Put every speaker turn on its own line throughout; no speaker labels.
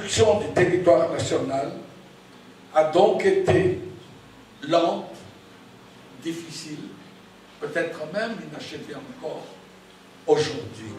construction du territoire national a donc été lente, difficile, peut-être même inachevée encore aujourd'hui.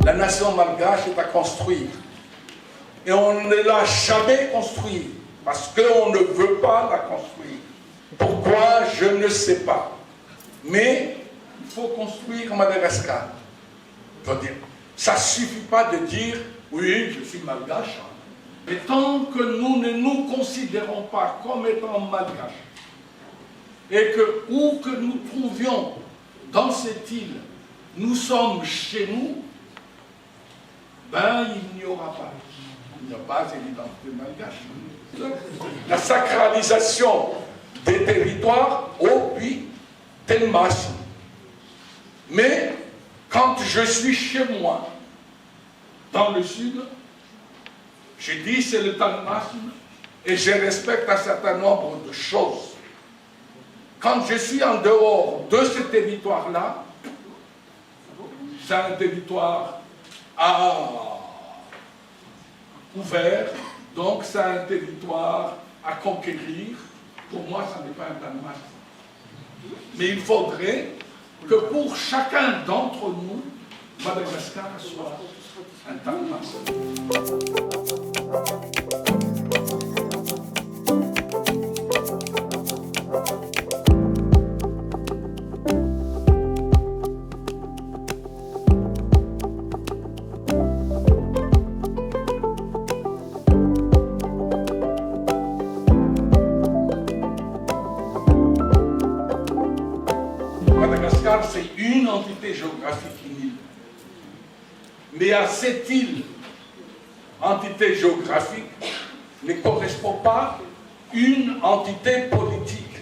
La nation malgache est à construire. Et on ne l'a jamais construite parce qu'on ne veut pas la construire. Pourquoi? Je ne sais pas. Mais il faut construire Madagascar. Ça ne suffit pas de dire « oui, je suis malgache ». Mais tant que nous ne nous considérons pas comme étant malgaches, et que où que nous trouvions dans cette île, nous sommes chez nous, ben il n'y aura pas. Il n'y a pas d'identité malgache. La sacralisation des territoires au puis Telmas. Mais quand je suis chez moi, dans le sud, je dis c'est le Telmasme et je respecte un certain nombre de choses. Quand je suis en dehors de ce territoire-là, c'est un territoire ouvert, donc c'est un territoire à conquérir. Pour moi, ça n'est pas un Telmasme. Mais il faudrait que pour chacun d'entre nous, Madagascar soit un Telmasme. Madagascar, c'est une entité géographique, une île. Mais à cette île, entité géographique, ne correspond pas une entité politique.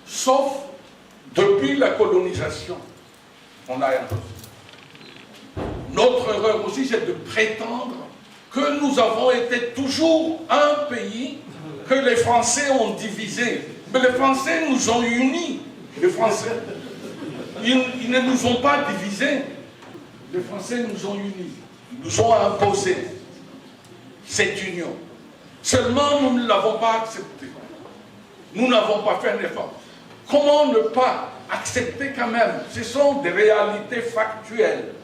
Sauf depuis la colonisation, on a imposé. Notre erreur aussi, c'est de prétendre que nous avons été toujours un pays que les Français ont divisé. Mais les Français nous ont unis. Les Français, ils ne nous ont pas divisés. Les Français nous ont unis. Ils nous ont imposé cette union. Seulement, nous ne l'avons pas acceptée. Nous n'avons pas fait un effort. Comment ne pas accepter quand même? Ce sont des réalités factuelles.